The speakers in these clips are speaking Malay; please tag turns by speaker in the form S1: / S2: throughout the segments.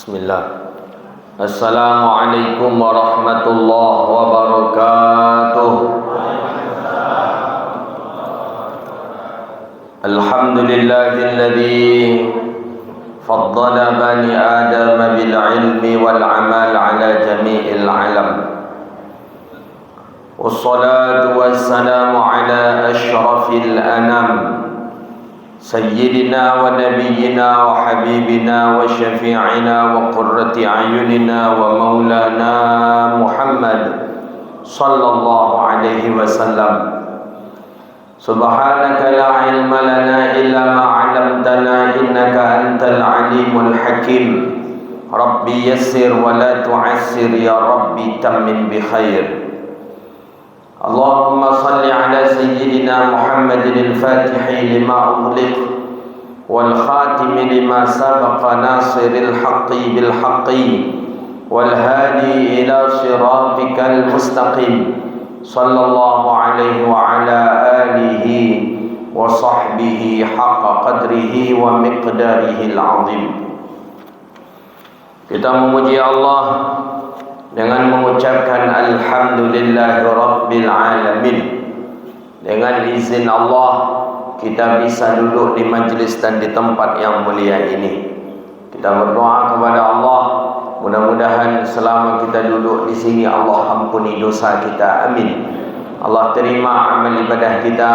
S1: Bismillah. Assalamualaikum warahmatullahi wabarakatuh. Alhamdulillahilladzi faddala bani Adam bil ilmi wal amal ala jami'il alam. Wassalatu wassalamu ala asyrafil anam Sayyidina wa nabiyyina wa habibina wa syafi'ina wa qurrati ayunina wa maulana Muhammad sallallahu alaihi wasallam. Subhanaka la ilma lana illa ma 'allamtana innaka antal alimul hakim. Rabbi yassir wa la tu'assir ya Rabbi tammim bi khair. Allahumma salli ala sayyidina Muhammadin al-Fatihi lima ughliq wal khatimi lima sabaqa nasiril haqqi bil haqqi wal hadi ila siratikal mustaqim sallallahu alaihi wa ala alihi wa sahbihi haqqa qadrihi wa miqdarihi al-azim. Kita memuji Allah dengan mengucapkan alhamdulillahi rabbil alamin. Dengan izin Allah kita bisa duduk di majlis dan di tempat yang mulia ini. Kita berdoa kepada Allah, mudah-mudahan selama kita duduk di sini Allah ampuni dosa kita. Amin. Allah terima amal ibadah kita.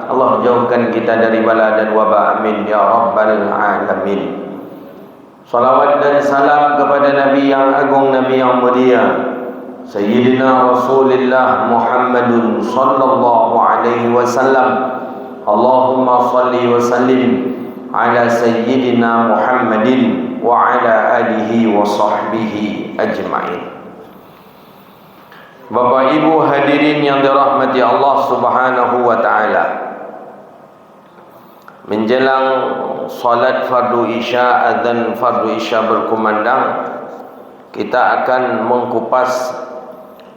S1: Allah jauhkan kita dari bala dan wabak. Amin ya rabbal alamin. Salawat dan salam kepada Nabi yang agung, Nabi yang mulia, Sayyidina Rasulullah Muhammadun sallallahu alaihi wasallam. Allahumma salli wa sallim ala Sayyidina Muhammadin wa ala alihi wa sahbihi ajma'in. Bapak Ibu hadirin yang dirahmati Allah Subhanahu wa taala, menjelang salat fardu isya, azan fardu isya berkumandang, kita akan mengkupas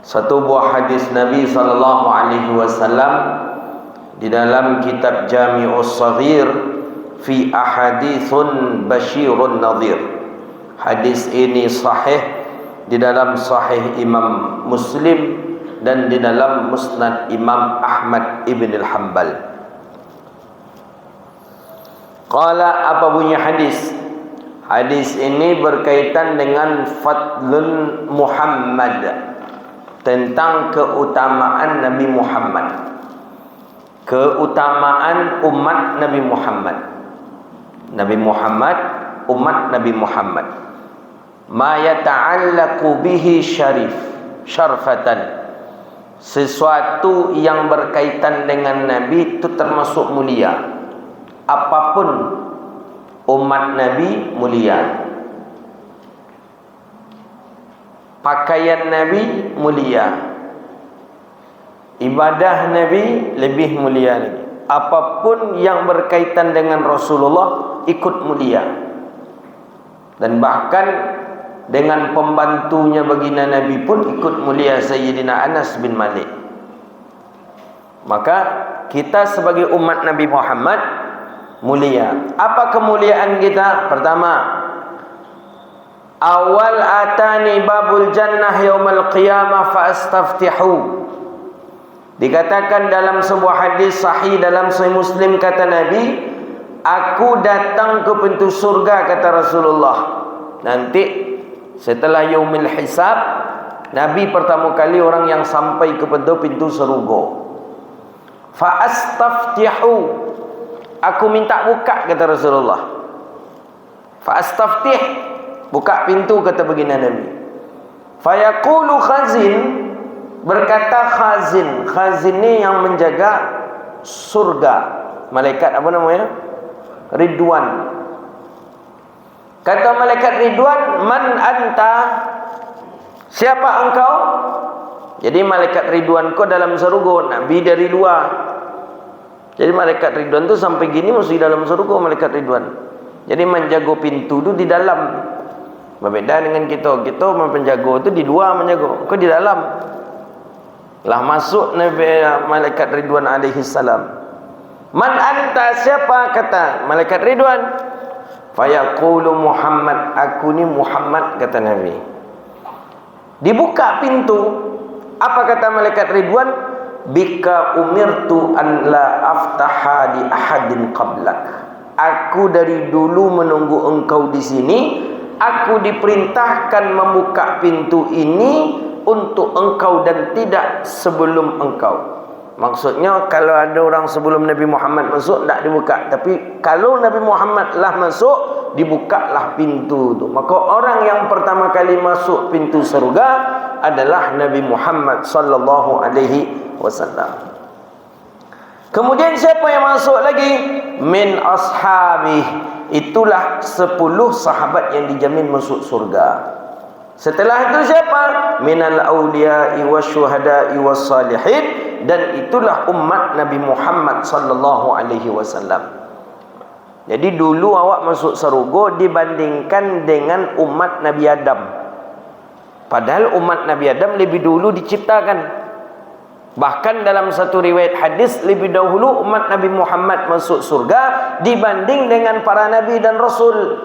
S1: satu buah hadis Nabi sallallahu alaihi wasallam di dalam kitab Jami'us Shaghir fi ahaditsun basyirun nadhir. Hadis ini sahih di dalam sahih Imam Muslim dan di dalam Musnad Imam Ahmad ibn al-Hanbal. Qala, apa bunyi hadis? Hadis ini berkaitan dengan fadlun Muhammad, tentang keutamaan Nabi Muhammad, keutamaan umat Nabi Muhammad. Nabi Muhammad, umat Nabi Muhammad. Ma yata'allaqu bihi syarfatan, sesuatu yang berkaitan dengan Nabi itu termasuk mulia. Apapun umat Nabi mulia, pakaian Nabi mulia, ibadah Nabi lebih mulia lagi. Apapun yang berkaitan dengan Rasulullah ikut mulia. Dan bahkan dengan pembantunya baginda Nabi pun ikut mulia, Sayyidina Anas bin Malik. Maka kita sebagai umat Nabi Muhammad mulia. Apa kemuliaan kita? Pertama, awal atani babul jannah yaumal qiyamah fa astaftihu. Dikatakan dalam sebuah hadis sahih dalam Sahih Muslim, kata Nabi, aku datang ke pintu surga, kata Rasulullah. Nanti setelah yaumil hisab, Nabi pertama kali orang yang sampai ke pintu surga. Fa astaftihu, aku minta buka, kata Rasulullah. Fa astaftih, buka pintu, kata baginda Nabi. Fa yaqulu khazin, berkata khazin. Khazin ni yang menjaga surga, malaikat apa namanya? Ridwan. Kata malaikat Ridwan, man anta, siapa engkau? Jadi malaikat Ridwan ko dalam surga, Nabi dari luar. Jadi malaikat Ridwan tu sampai gini mesti dalam surga malaikat Ridwan. Jadi menjaga pintu tu di dalam. Berbeda dengan kita. Kita menjaga tu di luar menjaga. Kau di dalam. Lah masuk Nabi malaikat Ridwan alaihi salam. Man anta, siapa? Kata malaikat Ridwan. Fayaqulu Muhammad, aku ni Muhammad, kata Nabi. Dibuka pintu. Apa kata malaikat Ridwan? Bika umirtu an la aftaha li ahadin qablak. Aku dari dulu menunggu engkau di sini. Aku diperintahkan membuka pintu ini untuk engkau dan tidak sebelum engkau. Maksudnya kalau ada orang sebelum Nabi Muhammad masuk tak dibuka, tapi kalau Nabi Muhammad lah masuk, dibukalah pintu tu. Maka orang yang pertama kali masuk pintu surga adalah Nabi Muhammad sallallahu alaihi wasallam. Kemudian siapa yang masuk lagi? Min ashabih. Itulah 10 sahabat yang dijamin masuk surga. Setelah itu siapa? Minal awliya'i wasyuhada'i wassalihin. Dan itulah umat Nabi Muhammad sallallahu alaihi wasallam. Jadi dulu awak masuk surga dibandingkan dengan umat Nabi Adam. Padahal umat Nabi Adam lebih dulu diciptakan. Bahkan dalam satu riwayat hadis, lebih dahulu umat Nabi Muhammad masuk surga dibanding dengan para nabi dan rasul.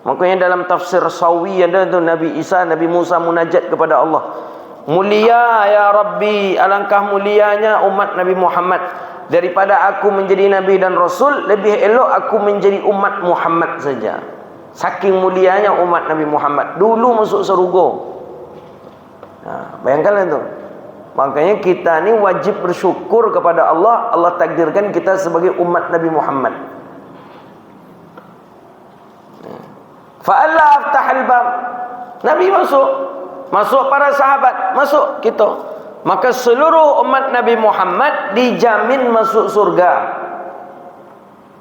S1: Makanya dalam tafsir Sawi ada tu Nabi Isa, Nabi Musa munajat kepada Allah. Mulia ya Rabbi, alangkah mulianya umat Nabi Muhammad. Daripada aku menjadi nabi dan rasul, lebih elok aku menjadi umat Muhammad saja. Saking mulianya umat Nabi Muhammad dulu masuk surga. Bayangkanlah tu. Makanya kita ni wajib bersyukur kepada Allah. Allah takdirkan kita sebagai umat Nabi Muhammad. Fa'alla aftahal bab. Nabi masuk para sahabat, masuk kita. Maka seluruh umat Nabi Muhammad dijamin masuk surga.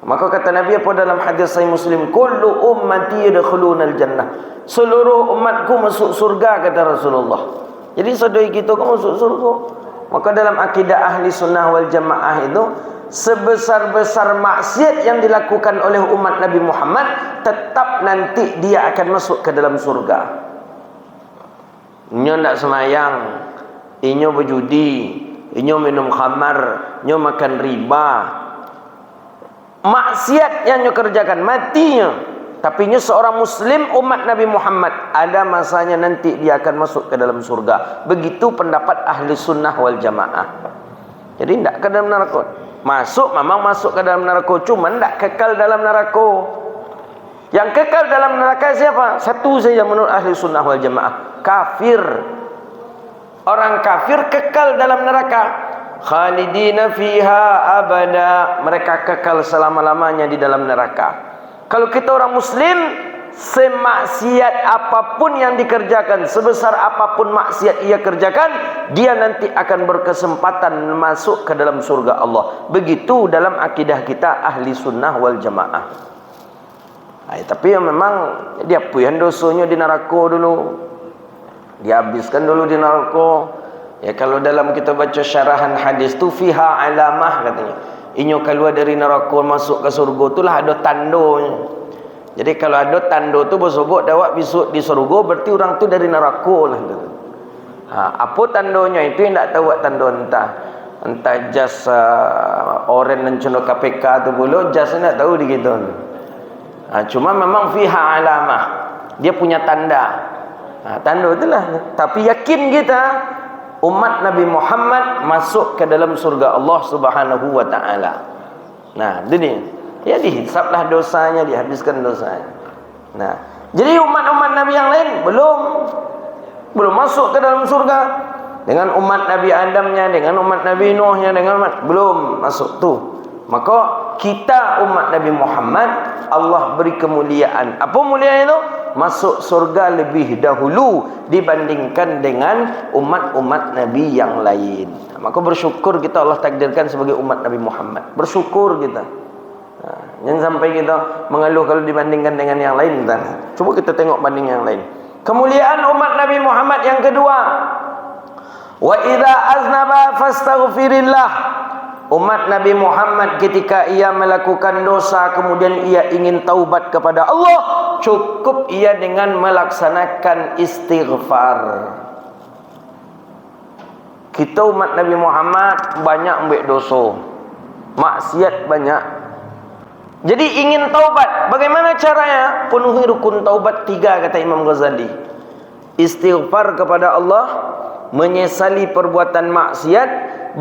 S1: Maka kata Nabi apa dalam hadis Sahih Muslim, kullu ummati yadkhulunal jannah. Seluruh umatku masuk surga, kata Rasulullah. Jadi saudara kita kan masuk surga. Maka dalam akidah ahli sunnah wal jamaah itu, sebesar-besar maksiat yang dilakukan oleh umat Nabi Muhammad, tetap nanti dia akan masuk ke dalam surga. Inyo tak semayang, inyo berjudi, inyo minum khamar, inyo makan riba. Maksiat yang inyo kerjakan, matinya. Tapi ini seorang muslim umat Nabi Muhammad, ada masanya nanti dia akan masuk ke dalam surga. Begitu pendapat ahli sunnah wal jamaah. Jadi tidak ke dalam neraka. Masuk memang masuk ke dalam neraka, cuma tidak kekal dalam neraka. Yang kekal dalam neraka siapa? Satu saja menurut ahli sunnah wal jamaah, kafir. Orang kafir kekal dalam neraka. Khalidina fiha abada. Mereka kekal selama-lamanya di dalam neraka. Kalau kita orang muslim, semaksiat apapun yang dikerjakan, sebesar apapun maksiat ia kerjakan, dia nanti akan berkesempatan masuk ke dalam surga Allah. Begitu dalam akidah kita ahli sunnah wal jamaah. Tapi yang memang dia puyan dosanya di neraka dulu, dihabiskan dulu di neraka. Ya, kalau dalam kita baca syarahan hadis tu, fiha alamah katanya. Inyo keluar dari neraka masuk ke surga itulah ada tandonya. Jadi kalau ada tando tu bersobok dawak besok di surga, berarti orang tu dari neraka lah. Apa tandonya itu yang tak tahu tando entah jas oren dan cendol KPK tu pula jas nak tahu di kita. Cuma memang fiha alamah, dia punya tanda. Tanda itulah. Tapi yakin kita umat Nabi Muhammad masuk ke dalam surga Allah Subhanahu wa taala. Nah, ini. Ya dihisaplah dosanya, dihabiskan dosanya. Nah, jadi umat-umat Nabi yang lain belum masuk ke dalam surga. Dengan umat Nabi Adamnya, dengan umat Nabi Nuhnya, dengan umat belum masuk tu. Maka kita umat Nabi Muhammad, Allah beri kemuliaan. Apa mulia itu? Masuk surga lebih dahulu dibandingkan dengan umat-umat Nabi yang lain. Maka bersyukur kita Allah takdirkan sebagai umat Nabi Muhammad. Bersyukur kita. Jangan sampai kita mengeluh kalau dibandingkan dengan yang lain. Cuba kita tengok banding yang lain. Kemuliaan umat Nabi Muhammad yang kedua, wa idza aznaba fastaghfirillah. Umat Nabi Muhammad ketika ia melakukan dosa kemudian ia ingin taubat kepada Allah, cukup ia dengan melaksanakan istighfar. Kita umat Nabi Muhammad banyak ambil dosa, maksiat banyak. Jadi ingin taubat, bagaimana caranya? Penuhi rukun taubat 3, kata Imam Ghazali. Istighfar kepada Allah, menyesali perbuatan maksiat,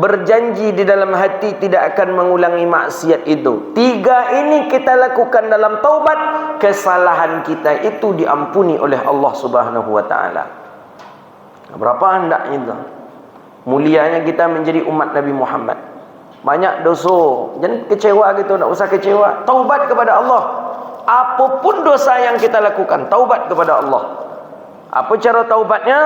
S1: berjanji di dalam hati tidak akan mengulangi maksiat itu. 3 ini kita lakukan dalam taubat, kesalahan kita itu diampuni oleh Allah Subhanahu wa taala. Berapa hendaknya itu? Mulianya kita menjadi umat Nabi Muhammad. Banyak dosa, jangan kecewa gitu, tak usah kecewa. Taubat kepada Allah. Apapun dosa yang kita lakukan, taubat kepada Allah. Apa cara taubatnya?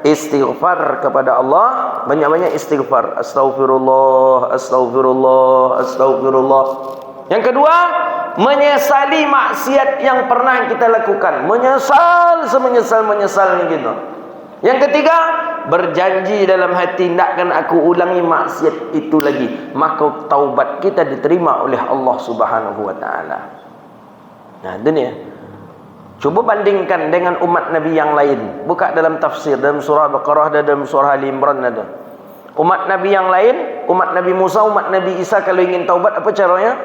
S1: Istighfar kepada Allah, banyak-banyak istighfar. Astagfirullah, astagfirullah, astagfirullah. Yang kedua, menyesali maksiat yang pernah kita lakukan. Menyesal, semenyesal-menyesalnya gitu. Yang ketiga, berjanji dalam hati, takkan aku ulangi maksiat itu lagi. Maka taubat kita diterima oleh Allah Subhanahu wa taala. Nah, itu ni. Cuba bandingkan dengan umat Nabi yang lain. Buka dalam tafsir, dalam surah Baqarah dan dalam surah Ali Imran ada. Umat Nabi yang lain, umat Nabi Musa, umat Nabi Isa, kalau ingin taubat apa caranya?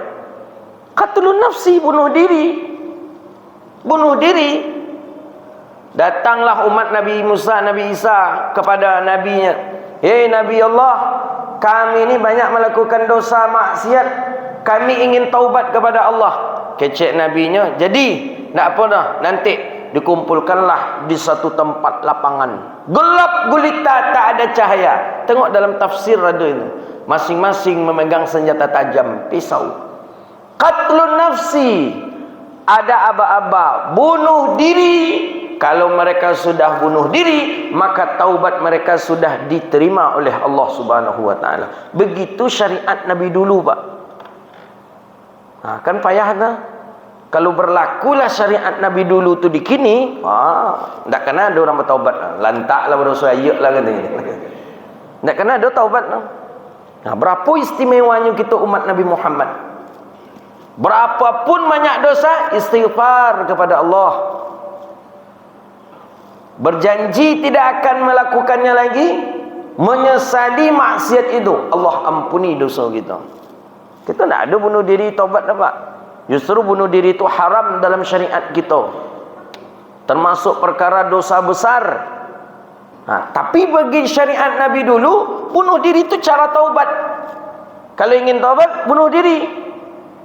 S1: Qatlun nafsi, bunuh diri. Bunuh diri. Datanglah umat Nabi Musa, Nabi Isa kepada nabinya. Hei Nabi Allah, kami ini banyak melakukan dosa maksiat. Kami ingin taubat kepada Allah. Kecek nabinya, jadi tak apa dah, nanti dikumpulkanlah di satu tempat lapangan. Gelap gulita, tak ada cahaya. Tengok dalam tafsir ada itu. Masing-masing memegang senjata tajam, pisau. Qatlun nafsi, ada aba-aba, bunuh diri. Kalau mereka sudah bunuh diri, maka taubat mereka sudah diterima oleh Allah Subhanahu wa taala. Begitu syariat Nabi dulu, Pak. Nah, kan payah dah. Kalau berlakulah syariat Nabi dulu tu di kini, tak kena ada orang bertaubat. Lantaklah berdosa ayat lah katanya. Tak kena ada taubat. Nah, berapa istimewanya kita umat Nabi Muhammad. Berapapun banyak dosa, istighfar kepada Allah. Berjanji tidak akan melakukannya lagi, menyesali maksiat itu, Allah ampuni dosa kita. Kita tak ada bunuh diri taubat dah, Pak. Justru bunuh diri itu haram dalam syariat kita, termasuk perkara dosa besar. Tapi bagi syariat Nabi dulu, bunuh diri itu cara taubat. Kalau ingin taubat, bunuh diri.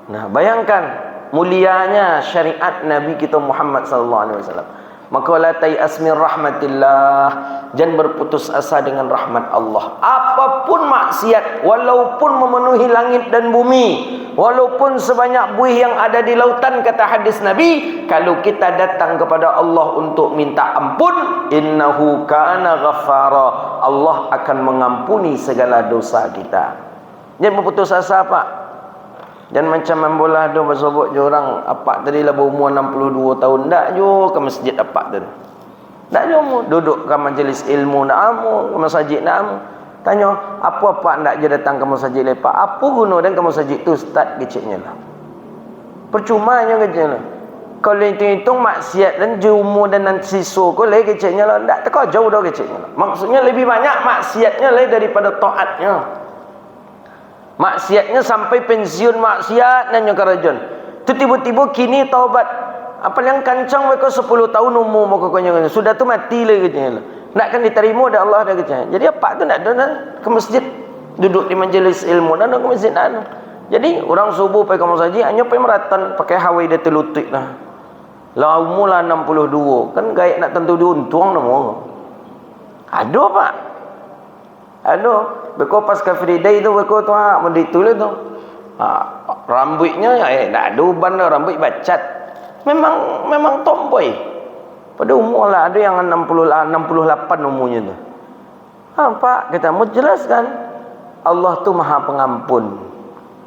S1: Nah, bayangkan mulianya syariat Nabi kita Muhammad sallallahu alaihi wasallam. Maka la tai'as min rahmatillah, jangan berputus asa dengan rahmat Allah. Apapun maksiat, walaupun memenuhi langit dan bumi, walaupun sebanyak buih yang ada di lautan, kata hadis Nabi, kalau kita datang kepada Allah untuk minta ampun, innahu kana ghaffara, Allah akan mengampuni segala dosa kita. Jangan berputus asa, Pak. Dan macam main bola tu bersobok je orang apak tadi lah berumur 62 tahun dak jo ke masjid apak tu. Dak jo duduk ke majlis ilmu nak amu, ke masjid nak amu. Tanya, apa apak ndak je datang ke masjid lepak? Apa guna dan ke masjid tu ustaz keciknya lah. Percuma nya keciknya lah. Kalau hitung-hitung maksiat dan je umur dan nanti siso ko le keciknya lah, ndak teko jauh dah keciknya lah. Maksudnya lebih banyak maksiatnya le daripada taatnya. Maksiatnya sampai pensiun maksiat dan yang kerajan. Tu tiba-tiba kini taubat. Apa yang kancang mereka 10 tahun umur mereka konyang. Sudah tu mati lagi katanya. Nak kan diterima oleh Allah dah katanya. Jadi apa tu nak ada ke masjid, duduk di majlis ilmu dan ke masjid nak. Jadi orang subuh pergi ke masjid hanya pergi meratan pakai hawai dia terlutut lah. Lah umur lah 62. Kan gaya nak tentu diuntung nama. Ada Pak. Ada. Beko pas ke Friday tu beko tu menditulah tu. Rambutnya tak ada uban dah, rambut bacat. Memang tomboy. Pada umur lah ada yang 68 umurnya tu. Pak kita mau jelaskan, Allah tu Maha Pengampun.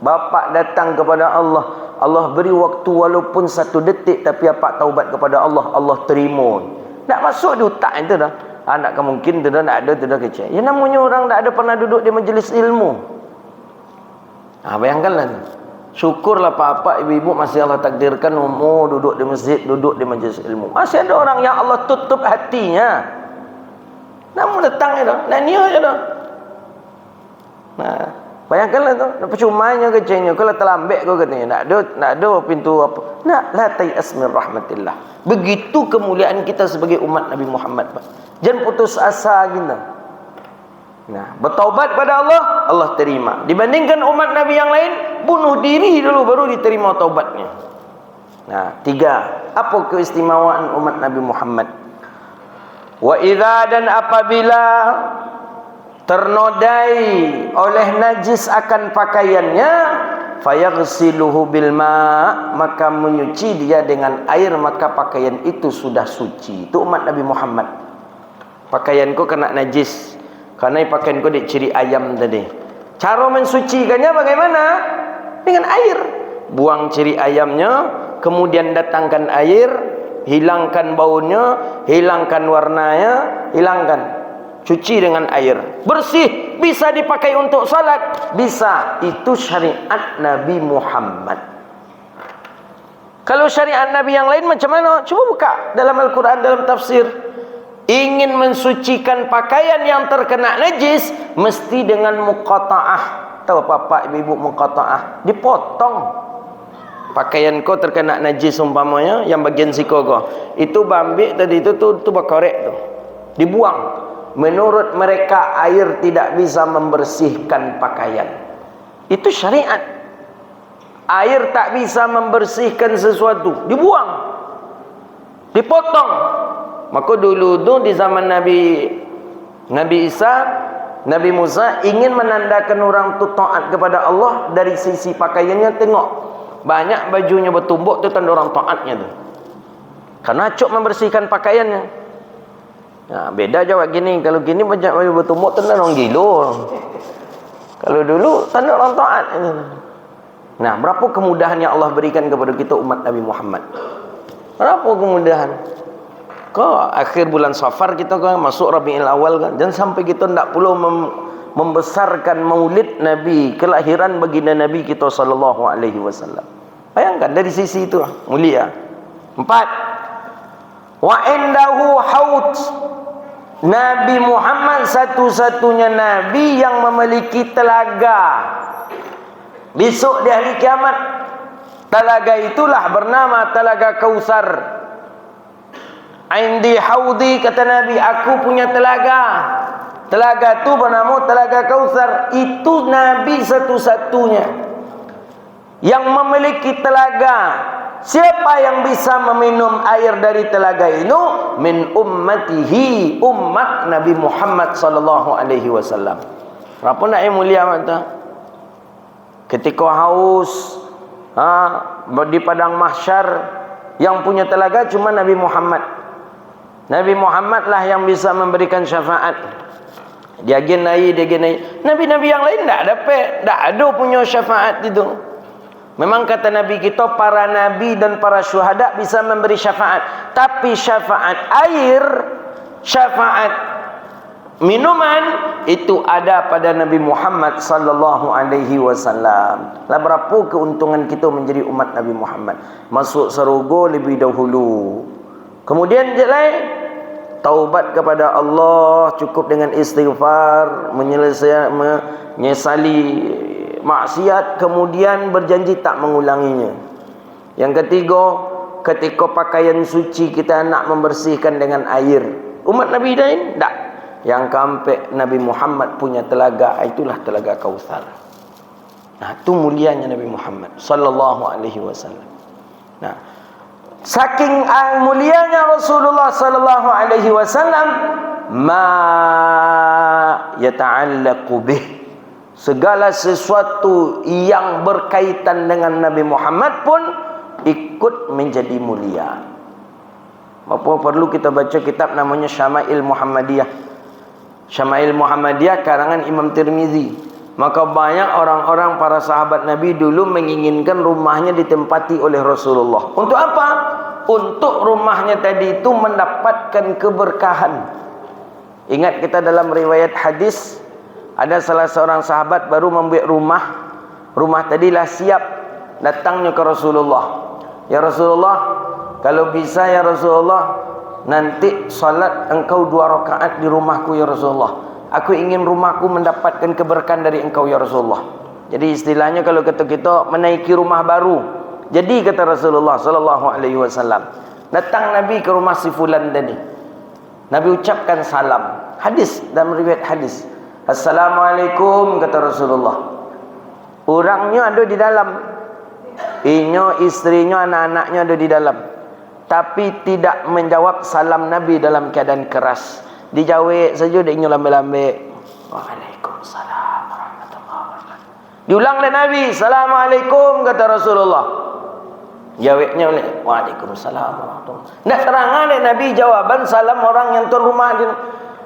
S1: Bapak datang kepada Allah, Allah beri waktu walaupun 1 detik, tapi apa taubat kepada Allah, Allah terima. Tak masuk di otak itu dah. Tak mungkin tu dah tak ada, tu dah kecil. Ya namanya orang tak ada pernah duduk di majlis ilmu. Bayangkanlah tu. Syukurlah pak-pak ibu-ibu masih Allah takdirkan umur duduk di masjid, duduk di majlis ilmu. Masih ada orang yang Allah tutup hatinya. Namun datang itu, nak niat je dah. Bayangkanlah tu, percumanya kecilnya kalau terlambat kau katanya nak ada pintu apa. Nak la tayas min rahmatillah. Begitu kemuliaan kita sebagai umat Nabi Muhammad. Jangan putus asa kita. Nah, bertaubat pada Allah, Allah terima. Dibandingkan umat Nabi yang lain, bunuh diri dulu baru diterima taubatnya. Nah, 3. Apa keistimewaan umat Nabi Muhammad? Wa idza, dan apabila ternodai oleh najis akan pakaiannya, fayaghsiluhu bil ma', maka menyuci dia dengan air, maka pakaian itu sudah suci. Itu umat Nabi Muhammad. Pakaianku kena najis karena pakaianku diciri ayam tadi. Cara mensucikannya bagaimana? Dengan air. Buang ciri ayamnya, kemudian datangkan air, hilangkan baunya, hilangkan warnanya, hilangkan. Cuci dengan air. Bersih. Bisa dipakai untuk salat. Bisa. Itu syariat Nabi Muhammad. Kalau syariat Nabi yang lain macam mana? Cuba buka dalam Al-Quran, dalam tafsir. Ingin mensucikan pakaian yang terkena najis, mesti dengan muqata'ah. Tahu apa ibu-ibu muqata'ah? Dipotong. Pakaian kau terkena najis umpamanya, yang bagian siku kau. Itu bambik tadi itu berkorek tu. Dibuang. Menurut mereka air tidak bisa membersihkan pakaian. Itu syariat. Air tak bisa membersihkan sesuatu. Dibuang. Dipotong. Maka dulu tu di zaman Nabi Isa, Nabi Musa ingin menandakan orang tu taat kepada Allah dari sisi pakaiannya. Tengok. Banyak bajunya bertumbuk tu tanda orang taatnya tu. Karena cuk membersihkan pakaiannya. Nah, beda jawab gini. Kalau gini banyak baju bertumbuk tanda orang gila. Kalau dulu tanda orang taat. Nah, berapa kemudahan yang Allah berikan kepada kita umat Nabi Muhammad. Berapa kemudahan. Kau akhir bulan Safar kita kan masuk Rabiul Awal kan. Jangan sampai kita tidak perlu membesarkan maulid Nabi, kelahiran baginda Nabi kita sallallahu alaihi wasallam. Bayangkan dari sisi itu mulia. 4. Wa indahu haut. Nabi Muhammad satu-satunya Nabi yang memiliki telaga. Besok di hari kiamat, telaga itulah bernama Telaga Kautsar. Indi haudi, kata Nabi, aku punya telaga. Telaga itu bernama Telaga Kautsar. Itu Nabi satu-satunya yang memiliki telaga. Siapa yang bisa meminum air dari telaga itu? Min ummatihi, umat Nabi Muhammad sallallahu alaihi wasallam. Berapa nak yang mulia mata? Ketika haus, di padang mahsyar, yang punya telaga cuma Nabi Muhammad. Nabi Muhammad lah yang bisa memberikan syafaat. Dia genai. Nabi-nabi yang lain tak ada punya syafaat itu. Memang kata Nabi kita, para nabi dan para syuhada bisa memberi syafaat. Tapi syafaat air, syafaat minuman, itu ada pada Nabi Muhammad sallallahu alaihi wasallam. Lah berapa keuntungan kita menjadi umat Nabi Muhammad. Masuk surga lebih dahulu. Kemudian taubat kepada Allah, cukup dengan istighfar, menyesali maksiat, kemudian berjanji tak mengulanginya. Yang ketiga, ketika pakaian suci kita nak membersihkan dengan air. Umat Nabi lain tak. Yang keempat, Nabi Muhammad punya telaga, itulah Telaga Kautsar. Nah, itu mulianya Nabi Muhammad sallallahu alaihi wasallam. Nah, saking mulianya Rasulullah sallallahu alaihi wasallam, ma yata'allaqu bih, segala sesuatu yang berkaitan dengan Nabi Muhammad pun ikut menjadi mulia. Apa perlu kita baca kitab namanya Syama'il Muhammadiyah. Syama'il Muhammadiyah karangan Imam Tirmizi. Maka banyak orang-orang para sahabat Nabi dulu menginginkan rumahnya ditempati oleh Rasulullah. Untuk apa? Untuk rumahnya tadi itu mendapatkan keberkahan. Ingat kita dalam riwayat hadis, ada salah seorang sahabat baru membuat rumah. Rumah tadilah siap, datangnya ke Rasulullah. Ya Rasulullah, kalau bisa ya Rasulullah, nanti salat engkau 2 rakaat di rumahku ya Rasulullah. Aku ingin rumahku mendapatkan keberkahan dari engkau ya Rasulullah. Jadi istilahnya kalau kata kita menaiki rumah baru. Jadi kata Rasulullah sallallahu alaihi wasallam, datang Nabi ke rumah si fulan tadi. Nabi ucapkan salam. Hadis dalam riwayat hadis. Assalamualaikum kata Rasulullah. Orangnya ada di dalam. Inyo, istrinya, anak-anaknya ada di dalam. Tapi tidak menjawab salam Nabi dalam keadaan keras. Dijawab saja dia inyo lambe-lambe. Waalaikumsalam warahmatullahi wabarakatuh. Diulang oleh Nabi, Assalamualaikum kata Rasulullah. Jawabnya oleh Waalaikumsalam warahmatullahi wabarakatuh. Tidak terangan oleh Nabi jawaban salam orang yang tuan rumah dia.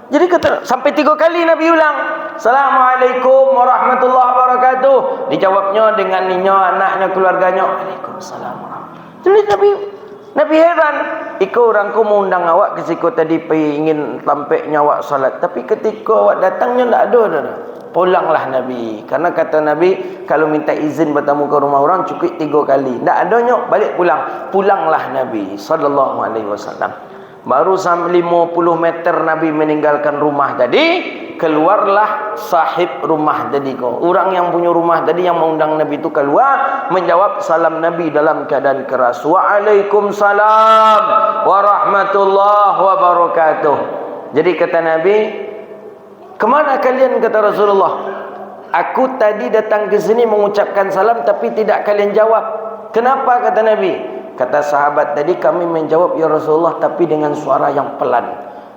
S1: Jadi kata sampai 3 kali Nabi ulang, Assalamualaikum warahmatullahi wabarakatuh. Dijawabnya dengan ninya, anaknya, keluarganya, Waalaikumsalam warahmatullahi wabarakatuh. Jadi Nabi heran, iko orangku mau undang awak ke siku tadi ingin tampaknya awak salat, tapi ketika awak datangnya tak ada. Pulanglah Nabi. Karena kata Nabi, kalau minta izin bertamu ke rumah orang cukup 3 kali. Tak adanya balik pulang. Pulanglah Nabi sallallahu alaihi wasallam. Baru sampai 50 meter Nabi meninggalkan rumah tadi, keluarlah sahib rumah tadi ko. Orang yang punya rumah tadi yang mengundang Nabi itu keluar menjawab salam Nabi dalam keadaan keras. Waalaikumsalam warahmatullahi wabarakatuh. Jadi kata Nabi, kemana kalian kata Rasulullah? Aku tadi datang ke sini mengucapkan salam tapi tidak kalian jawab. Kenapa kata Nabi? Kata sahabat tadi, kami menjawab ya Rasulullah tapi dengan suara yang pelan.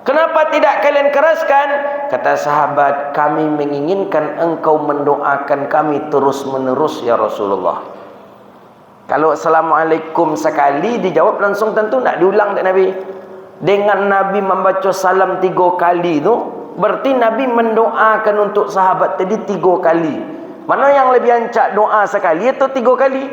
S1: Kenapa tidak kalian keraskan? Kata sahabat, kami menginginkan engkau mendoakan kami terus menerus ya Rasulullah. Kalau Assalamualaikum sekali dijawab langsung, tentu tidak diulang tak Nabi. Dengan Nabi membaca salam 3 kali itu, berarti Nabi mendoakan untuk sahabat tadi 3 kali. Mana yang lebih ancak doa sekali atau 3 kali?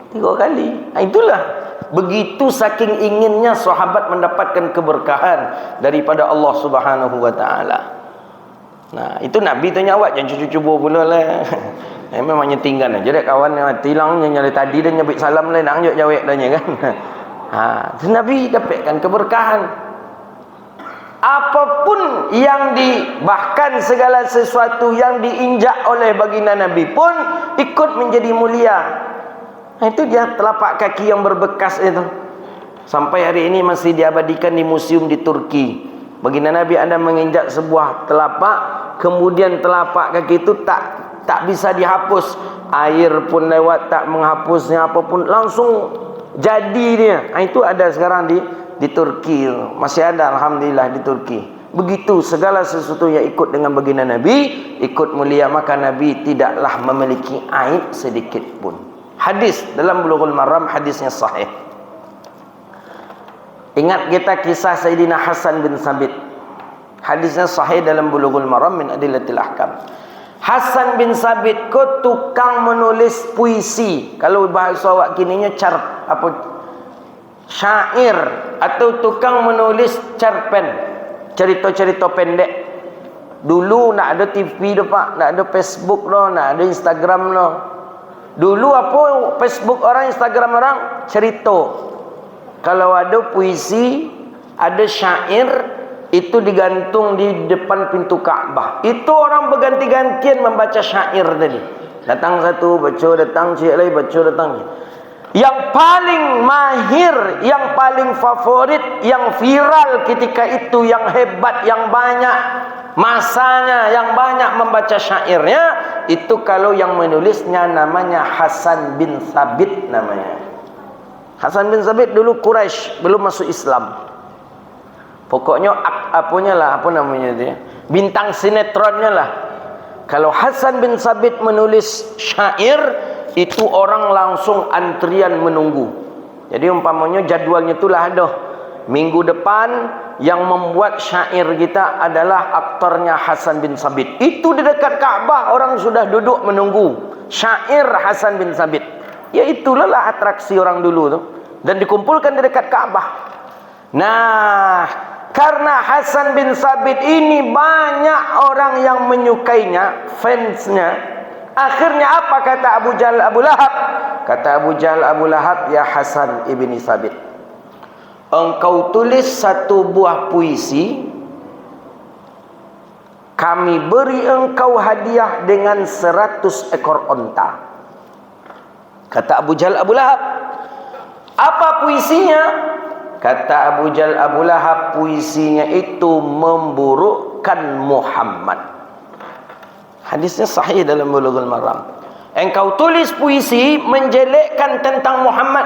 S1: 3 kali. Nah, itulah. Begitu saking inginnya sahabat mendapatkan keberkahan daripada Allah Subhanahu wa taala. Nah, itu Nabi tanya awak jangan cucu-cucu pula lah. Memangnya tinggal aja dek kawan yang tilangnya nyari tadi dan nyabik salam lain nak jawab danya kan. Itu Nabi dapatkan keberkahan. Apapun yang bahkan segala sesuatu yang diinjak oleh baginda Nabi pun ikut menjadi mulia. Nah, itu dia telapak kaki yang berbekas itu. Sampai hari ini masih diabadikan di museum di Turki. Baginda Nabi ada menginjak sebuah telapak, kemudian telapak kaki itu tak bisa dihapus. Air pun lewat tak menghapusnya, apapun langsung jadi dia. Nah, itu ada sekarang di Turki. Masih ada alhamdulillah di Turki. Begitu segala sesuatu yang ikut dengan baginda Nabi ikut mulia, maka Nabi tidaklah memiliki aib sedikit pun. Hadis dalam Bulughul Maram, hadisnya sahih. Ingat kita kisah Sayyidina Hasan bin Sabit. Hadisnya sahih dalam Bulughul Maram min Adillatil Ahkam. Hasan bin Sabit ko tukang menulis puisi. Kalau bahasa awak kininya syair atau tukang menulis cerpen, cerita-cerita pendek. Dulu nak ada TV dah Pak, nak ada Facebook dah, nak ada Instagram dah. Dulu apa Facebook orang, Instagram orang? Cerita. Kalau ada puisi, ada syair, itu digantung di depan pintu Kaabah. Itu orang berganti-gantian membaca syair tadi. Datang satu, baca, datang cik lain, baca, datang. Yang paling mahir, yang paling favorit, yang viral ketika itu, yang hebat, yang banyak masanya, yang banyak membaca syairnya, itu kalau yang menulisnya namanya Hasan bin Sabit namanya. Hasan bin Sabit dulu Quraisy, belum masuk Islam. Pokoknya apa namanya dia? Bintang sinetronnya lah. Kalau Hasan bin Sabit menulis syair, itu orang langsung antrian menunggu. Jadi umpamanya jadwalnya itulah ada. Minggu depan yang membuat syair kita adalah aktornya Hasan bin Sabit. Itu di dekat Kaabah orang sudah duduk menunggu syair Hasan bin Sabit. Ya itulah atraksi orang dulu tu. Dan dikumpulkan di dekat Kaabah. Nah, karena Hasan bin Sabit ini banyak orang yang menyukainya, fansnya. Akhirnya apa kata Abu Jahal Abu Lahab? Kata Abu Jahal Abu Lahab, ya Hasan ibni Sabit, engkau tulis satu buah puisi kami beri engkau hadiah dengan 100 ekor onta. Kata Abu Jahal Abu Lahab, apa puisinya? Kata Abu Jahal Abu Lahab, puisinya itu memburukkan Muhammad. Hadisnya sahih dalam Bulughul Maram. Engkau tulis puisi menjelekkan tentang Muhammad.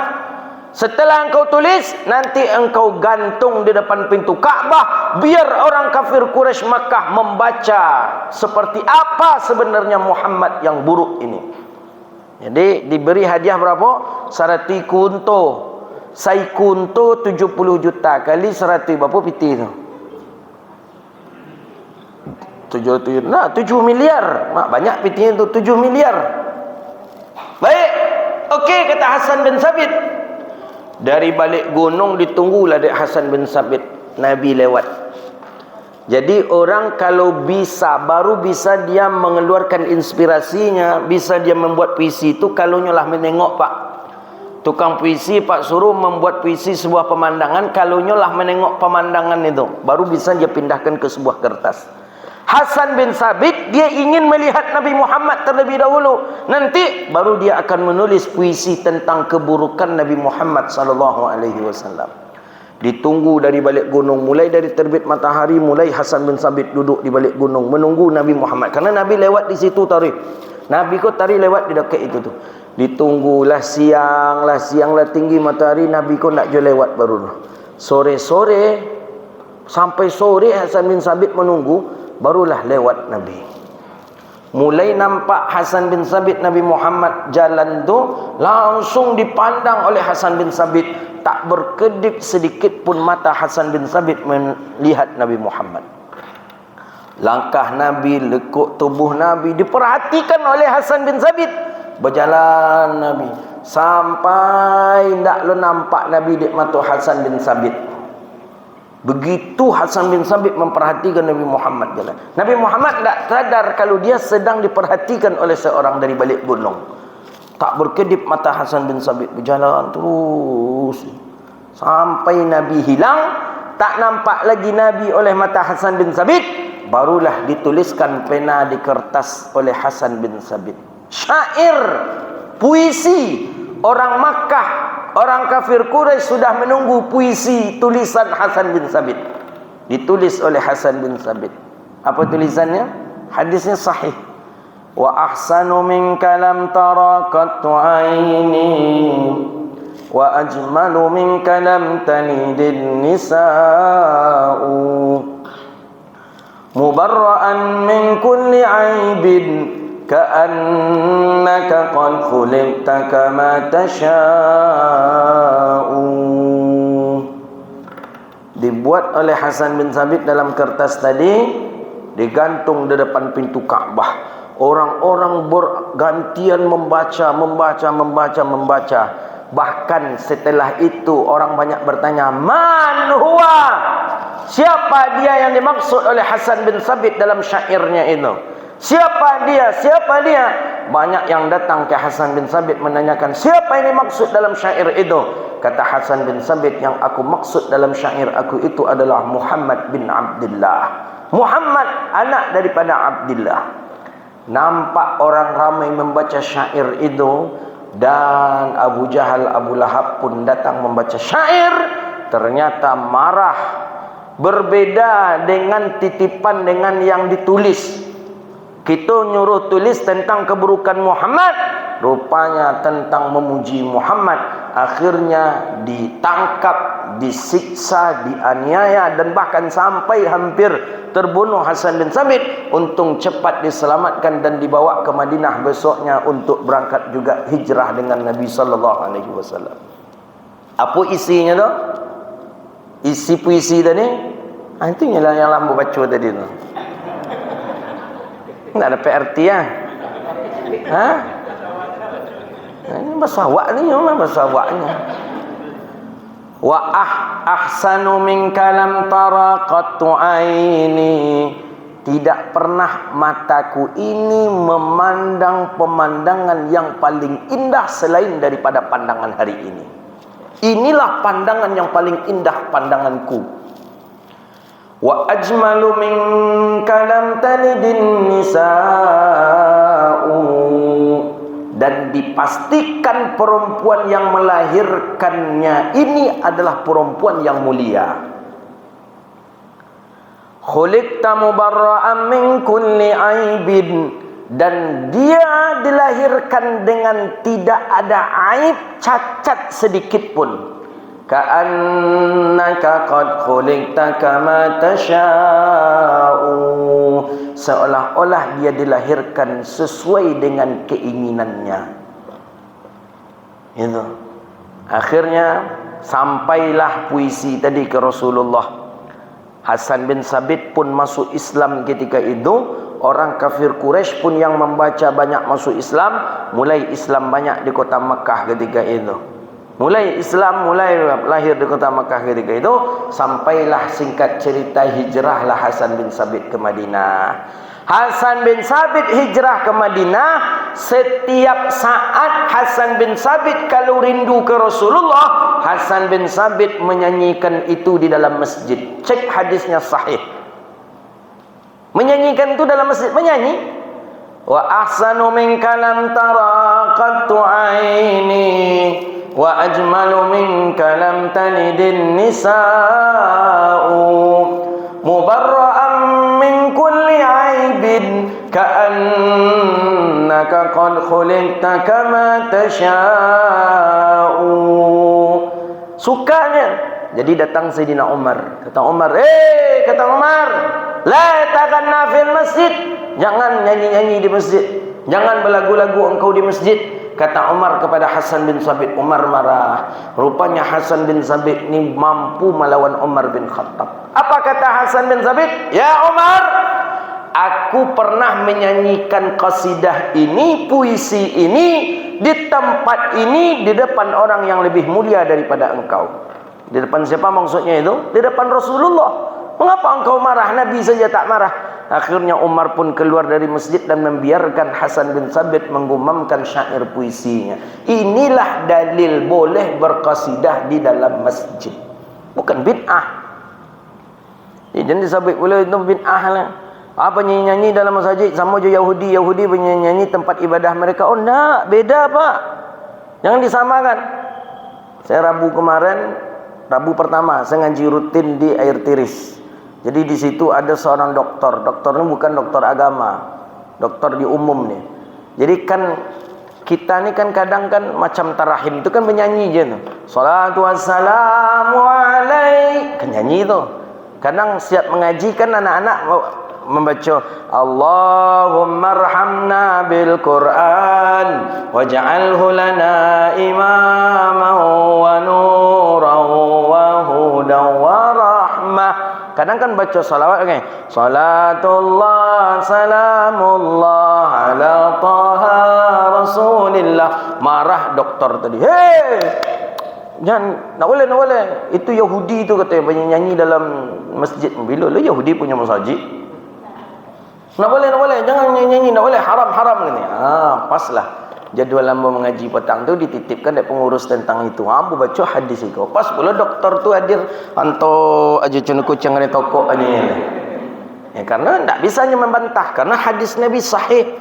S1: Setelah engkau tulis, nanti engkau gantung di depan pintu Ka'bah, biar orang kafir Quraisy Makkah membaca seperti apa sebenarnya Muhammad yang buruk ini. Jadi diberi hadiah berapa? 100 kunto. Sai kunto 70 juta kali 100 berapa piti tu? 7 miliar. Banyak pitinya tu, 7 miliar. Baik. Okey, kata Hasan bin Sabit. Dari balik gunung ditunggulah Dek Hasan bin Sabit. Nabi lewat. Jadi orang kalau bisa, baru bisa dia mengeluarkan inspirasinya, bisa dia membuat puisi itu kalau nyolah menengok Pak. Tukang puisi Pak suruh membuat puisi sebuah pemandangan, kalau nyolah menengok pemandangan itu, baru bisa dia pindahkan ke sebuah kertas. Hasan bin Sabit dia ingin melihat Nabi Muhammad terlebih dahulu, nanti baru dia akan menulis puisi tentang keburukan Nabi Muhammad SAW. Ditunggu dari balik gunung, mulai dari terbit matahari, mulai Hasan bin Sabit duduk di balik gunung menunggu Nabi Muhammad, karena Nabi lewat di situ tadi. Nabi kok tadi lewat di dekat itu tu. Ditunggulah siang lah tinggi matahari, Nabi kok nak je lewat baru. Sore-sore sampai sore Hasan bin Sabit menunggu, barulah lewat Nabi. Mulai nampak Hasan bin Sabit Nabi Muhammad jalan tu, langsung dipandang oleh Hasan bin Sabit. Tak berkedip sedikit pun mata Hasan bin Sabit melihat Nabi Muhammad. Langkah Nabi, lekuk tubuh Nabi diperhatikan oleh Hasan bin Sabit. Berjalan Nabi sampai tak lo nampak Nabi di mata Hasan bin Sabit. Begitu Hasan bin Sabit memperhatikan Nabi Muhammad jalan. Nabi Muhammad tak sadar kalau dia sedang diperhatikan oleh seorang dari balik gunung. Tak berkedip mata Hasan bin Sabit, berjalan terus sampai Nabi hilang. Tak nampak lagi Nabi oleh mata Hasan bin Sabit. Barulah dituliskan pena di kertas oleh Hasan bin Sabit. Syair, puisi. Orang Makkah, orang kafir Quraisy sudah menunggu puisi tulisan Hasan bin Sabit. Ditulis oleh Hasan bin Sabit. Apa tulisannya? Hadisnya sahih. Wa ahsanu minka lam tara qattu aini wa ajmalu minka lam talidin nisa'u mubarra'an min kulli aibin ka'annaka qad khuliqta kama tasha'u. Dibuat oleh Hasan bin Sabit dalam kertas tadi, digantung di depan pintu Ka'bah. Orang-orang bergantian membaca. Bahkan setelah itu orang banyak bertanya, man huwa? Siapa dia yang dimaksud oleh Hasan bin Sabit dalam syairnya itu? Siapa dia? Siapa dia? Banyak yang datang ke Hasan bin Sabit menanyakan, siapa yang dimaksud dalam syair itu? Kata Hasan bin Sabit, yang aku maksud dalam syair aku itu adalah Muhammad bin Abdullah. Muhammad anak daripada Abdullah. Nampak orang ramai membaca syair itu, dan Abu Jahal Abu Lahab pun datang membaca syair. Ternyata marah. Berbeda dengan titipan dengan yang ditulis. Kita nyuruh tulis tentang keburukan Muhammad, rupanya tentang memuji Muhammad. Akhirnya ditangkap, disiksa, dianiaya, dan bahkan sampai hampir terbunuh Hasan bin Sabit. Untung cepat diselamatkan dan dibawa ke Madinah besoknya untuk berangkat juga hijrah dengan Nabi SAW. Apa isinya tu? Isi puisi tadi, itu ialah yang lampu baca tadi tu. Tak ada PRT ya? Ini bahasa awak ni, memang bahasa awaknya. Wa ahsanu minka lam tara qattu aini. Tidak pernah mataku ini memandang pemandangan yang paling indah selain daripada pandangan hari ini. Inilah pandangan yang paling indah pandanganku. Wa ajmalu minka lam talidin nisa'u, dan dipastikan perempuan yang melahirkannya ini adalah perempuan yang mulia. Khuliqta mubarra'an min kulli aibin, dan dia dilahirkan dengan tidak ada aib, cacat sedikit pun. Ka'annaka qad khuliqta kama tasha'u, seolah-olah dia dilahirkan sesuai dengan keinginannya. Itu. Akhirnya sampailah puisi tadi ke Rasulullah. Hasan bin Sabit pun masuk Islam ketika itu. Orang kafir Quraisy pun yang membaca banyak masuk Islam. Mulai Islam banyak di kota Mekah ketika itu. Mulai lahir di kota Mekah ketika itu. Sampailah singkat cerita hijrahlah Hasan bin Sabit ke Madinah. Hasan bin Sabit hijrah ke Madinah. Setiap saat Hasan bin Sabit kalau rindu ke Rasulullah, Hasan bin Sabit menyanyikan itu di dalam masjid. Cek hadisnya sahih. Menyanyikan itu dalam masjid, menyanyi. Wa ahsanu minka lam tara qattu aini, wa ajmalu minka lam talidin nisa'u, mubarra'an min kulli aibin, ka'annaka qad khuliqta kama tasha'u. Sukanya. Jadi datang Sayyidina Umar. Kata Umar, la taganna fil masjid. Jangan nyanyi-nyanyi di masjid. Jangan berlagu-lagu engkau di masjid. Kata Umar kepada Hasan bin Sabit. Umar marah. Rupanya Hasan bin Sabit ini mampu melawan Umar bin Khattab. Apa kata Hasan bin Sabit? Ya Umar, aku pernah menyanyikan qasidah ini, puisi ini, di tempat ini, di depan orang yang lebih mulia daripada engkau. Di depan siapa maksudnya itu? Di depan Rasulullah. Mengapa engkau marah? Nabi saja tak marah. Akhirnya Umar pun keluar dari masjid dan membiarkan Hasan bin Sabit menggumamkan syair puisinya. Inilah dalil boleh berqasidah di dalam masjid. Bukan bid'ah. Jangan disabit pula itu bid'ah lah. Apa nyanyi-nyanyi dalam masjid sama je Yahudi nyanyi tempat ibadah mereka. Oh enggak, beda Pak. Jangan disamakan. Saya Rabu pertama saya ngaji rutin di Air Tiris. Jadi di situ ada seorang doktor. Doktor ini bukan doktor agama, doktor di umum nih. Jadi kan kita ni kan kadang kan macam tarahim itu kan menyanyi je tu. Salatu wassalamu alaik, kan nyanyi tu. Kadang siap mengaji kan anak-anak membaca Allahumma arhamna bil Quran waj'alhu lana imaman wa nuran wa hudan wa rahmah. Kadang kan baca salawat kan, salatullah salamullah ala taha rasulillah. Marah doktor tadi, hei, jangan, nak boleh itu Yahudi tu katanya nyanyi dalam masjid. Bila lah Yahudi punya masjid? Nak boleh, jangan nyanyi, nak boleh, haram ni. Paslah jadual lamba mengaji petang tu dititipkan dari pengurus tentang itu. Ambo baca hadis itu. Pas pula doktor tu hadir, anto aja cuna kucing ni tokok ni. Ya, karena tak bisa hanya membantah karena hadis Nabi sahih.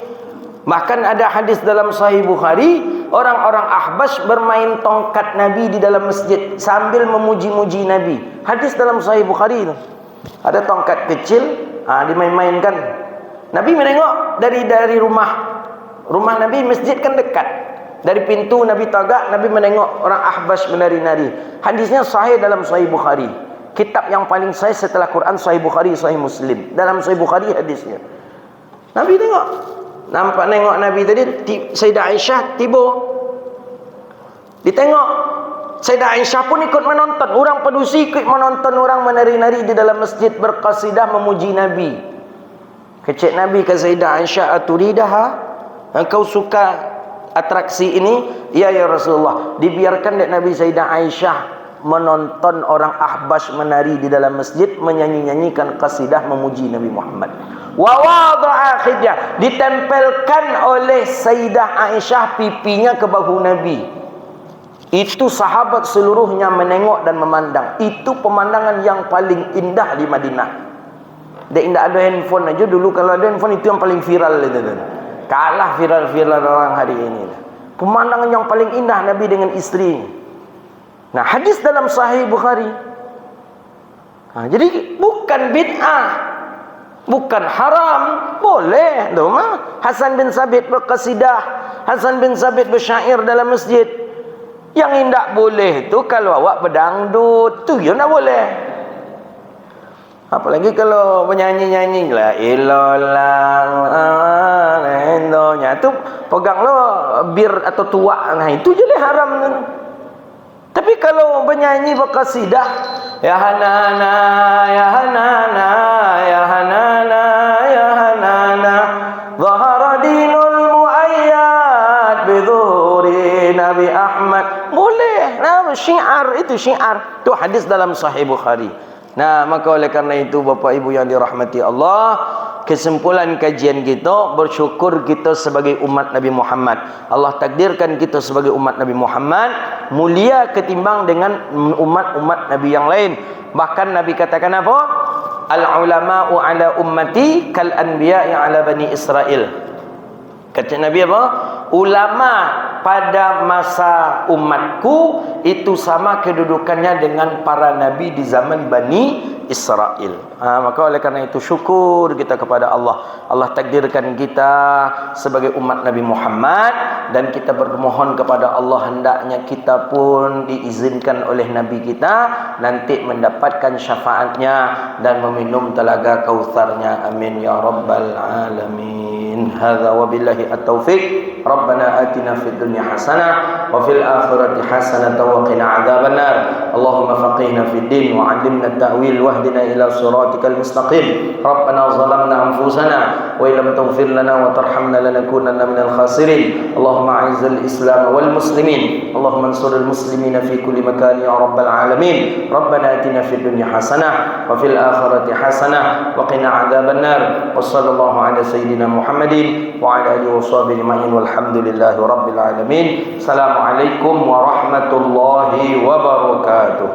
S1: Bahkan ada hadis dalam Sahih Bukhari, orang-orang Ahbash bermain tongkat Nabi di dalam masjid sambil memuji-muji Nabi. Hadis dalam Sahih Bukhari itu. Ada tongkat kecil, dimain-mainkan. Nabi menengok dari rumah Nabi, masjid kan dekat. Dari pintu Nabi tagak, Nabi menengok orang Ahbash menari-nari. Hadisnya sahih dalam Sahih Bukhari. Kitab yang paling sahih setelah Quran, Sahih Bukhari, Sahih Muslim. Dalam Sahih Bukhari hadisnya. Nabi tengok. Nampak nengok Nabi tadi, Sayyidah Aisyah tiba. Ditengok. Sayyidah Aisyah pun ikut menonton. Orang pedusi ikut menonton orang menari-nari di dalam masjid berqasidah memuji Nabi. Kecik Nabi ke Sayyidah Aisyah, aturidaha? Engkau suka atraksi ini? Ya Rasulullah. Dibiarkan dek Nabi Sayyidah Aisyah menonton orang Ahbash menari di dalam masjid, menyanyi-nyanyikan qasidah memuji Nabi Muhammad. Wa wada'a khidjah, ditempelkan oleh Sayyidah Aisyah pipinya ke bahu Nabi. Itu sahabat seluruhnya menengok dan memandang. Itu pemandangan yang paling indah di Madinah. Dia tidak ada handphone aja dulu. Kalau ada handphone itu yang paling viral itu. Kalah viral-viral orang hari ini. Pemandangan yang paling indah Nabi dengan isteri. Nah, hadis dalam Sahih Bukhari. Jadi bukan bid'ah, bukan haram, boleh. Hasan bin Sabit berqasidah, Hasan bin Sabit bersyair dalam masjid. Yang tidak boleh itu kalau awak berdangdut, tu ya tidak boleh. Apalagi kalau menyanyi-nyanyi la ilaha tu pegang lo bir atau tuak, nah itu je lah haram. Tapi kalau bernyanyi berqasidah, ya hanana ya hanana ya hanana ya hanana zahara dinul muayyad bidhuri Nabi Ahmad, boleh. Nah, syiar itu syiar. Itu hadis dalam Sahih Bukhari. Nah, maka oleh karena itu Bapak Ibu yang dirahmati Allah, kesimpulan kajian kita, bersyukur kita sebagai umat Nabi Muhammad. Allah takdirkan kita sebagai umat Nabi Muhammad mulia ketimbang dengan umat-umat Nabi yang lain. Bahkan Nabi katakan apa? Al-ulama'u ala ummati kal anbiya'i ala bani Israel. Kata Nabi apa? Ulama pada masa umatku itu sama kedudukannya dengan para nabi di zaman Bani Israel. Maka oleh karena itu syukur kita kepada Allah. Allah takdirkan kita sebagai umat Nabi Muhammad, dan kita bermohon kepada Allah hendaknya kita pun diizinkan oleh Nabi kita nanti mendapatkan syafaatnya dan meminum telaga Kautsarnya. Amin ya rabbal alamin. Hadza wabillahi at-taufiq. Rabbana atina fid dunya hasanah wa fil akhirati hasanah wa qina adzabannar. Allahumma faqihna fid din wa 'allimna at-ta'wil wahdina ila siratikal mustaqim. Rabbana zalamna anfusana wa illam taghfir lana wa tarhamna lanakunanna minal khasirin. Allahumma a'izzal islam wal muslimin. Allahumma ansuril muslimina fi kulli makan ya rabbal alamin. Rabbana atina fid dunya hasanah wa fil akhirati hasanah wa qina adzabannar. Wa sallallahu ala sayyidina Muhammadin wa ala alihi wa sahbihi ajma'in walhamdulillahi rabbil alamin. Assalamualaikum warahmatullahi wabarakatuh.